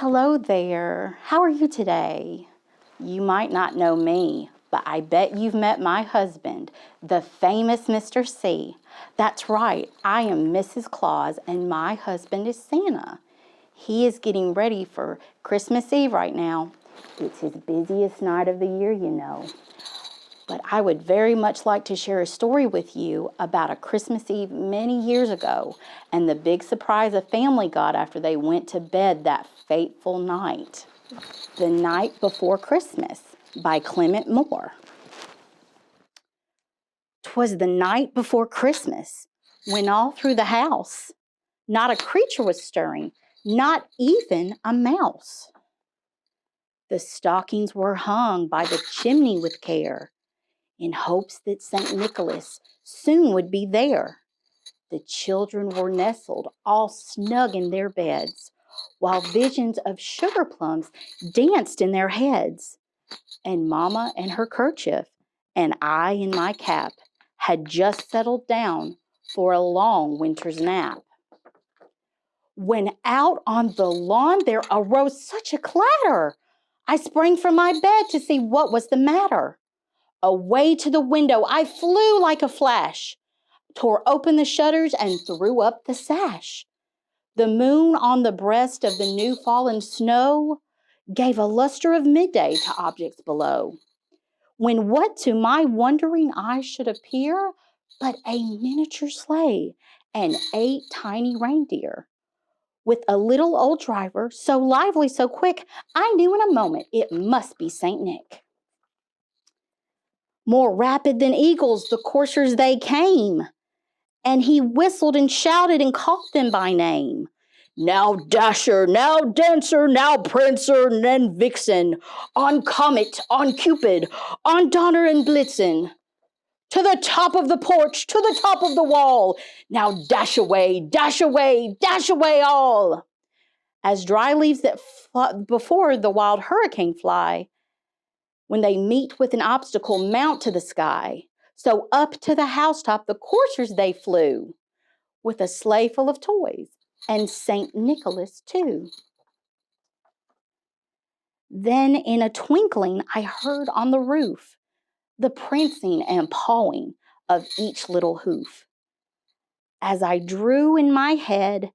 Hello there. How are you today? You might not know me, but I bet you've met my husband, the famous Mr. C. That's right, I am Mrs. Claus and my husband is Santa. He is getting ready for Christmas Eve right now. It's his busiest night of the year, you know. But I would very much like to share a story with you about a Christmas Eve many years ago and the big surprise a family got after they went to bed that fateful night. The Night Before Christmas by Clemet. 'Twas the night before Christmas, when all through the house not a creature was stirring, not even a mouse. The stockings were hung by the chimney with care, in hopes that St. Nicholas soon would be there. The children were nestled all snug in their beds, while visions of sugar plums danced in their heads. And Mama in her kerchief, and I in my cap, had just settled down for a long winter's nap. When out on the lawn there arose such a clatter, I sprang from my bed to see what was the matter. Away to the window I flew like a flash, tore open the shutters and threw up the sash. The moon on the breast of the new fallen snow gave a luster of midday to objects below, when what to my wondering eyes should appear but a miniature sleigh and 8 tiny reindeer, with a little old driver, so lively, so quick, I knew in a moment it must be St. Nick. More rapid than eagles the coursers they came, and he whistled and shouted and called them by name. Now Dasher, now Dancer, now Prancer, and Vixen, on Comet, on Cupid, on Donner and Blitzen, to the top of the porch, to the top of the wall, now dash away, dash away, dash away all. As dry leaves that before the wild hurricane fly, when they meet with an obstacle, mount to the sky. So up to the housetop the coursers they flew, with a sleigh full of toys, and St. Nicholas too. Then in a twinkling I heard on the roof the prancing and pawing of each little hoof. As I drew in my head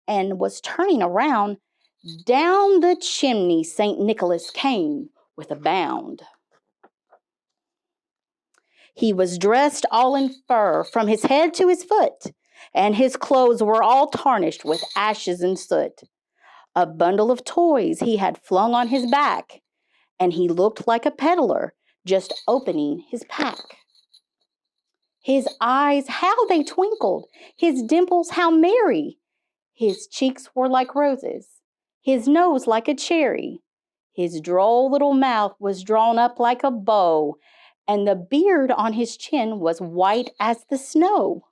and was turning around, down the chimney St. Nicholas came with a bound. He was dressed all in fur from his head to his foot, and his clothes were all tarnished with ashes and soot. A bundle of toys he had flung on his back, and he looked like a peddler just opening his pack. His eyes, how they twinkled, his dimples, how merry. His cheeks were like roses, his nose like a cherry. His droll little mouth was drawn up like a bow, and the beard on his chin was white as the snow.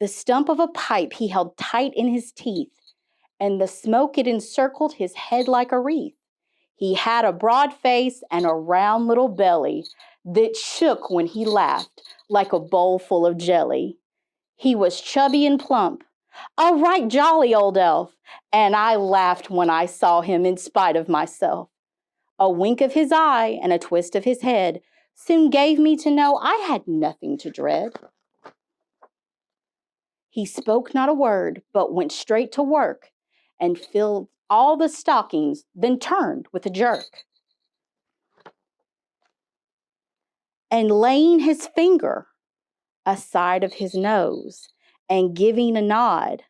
The stump of a pipe he held tight in his teeth, and the smoke it encircled his head like a wreath. He had a broad face and a round little belly that shook when he laughed like a bowl full of jelly. He was chubby and plump, a right jolly old elf, and I laughed when I saw him in spite of myself. A wink of his eye and a twist of his head soon gave me to know I had nothing to dread. He spoke not a word, but went straight to work and filled all the stockings, then turned with a jerk. And laying his finger aside of his nose and giving a nod,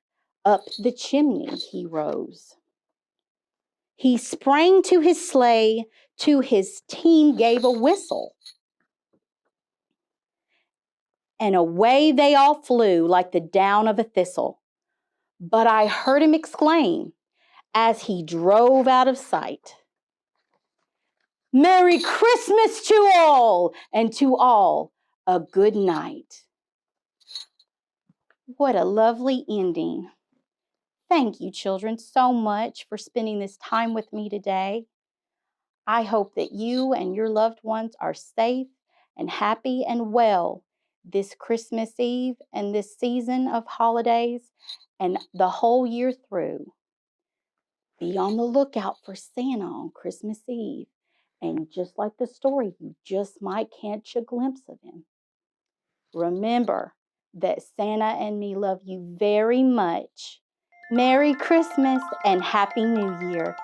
up the chimney he rose. He sprang to his sleigh, to his team gave a whistle, and away they all flew like the down of a thistle. But I heard him exclaim as he drove out of sight, Merry Christmas to all, and to all a good night. What a lovely ending. Thank you, children, so much for spending this time with me today. I hope that you and your loved ones are safe and happy and well this Christmas Eve and this season of holidays and the whole year through. Be on the lookout for Santa on Christmas Eve. And just like the story, you just might catch a glimpse of him. Remember that Santa and me love you very much. Merry Christmas and Happy New Year.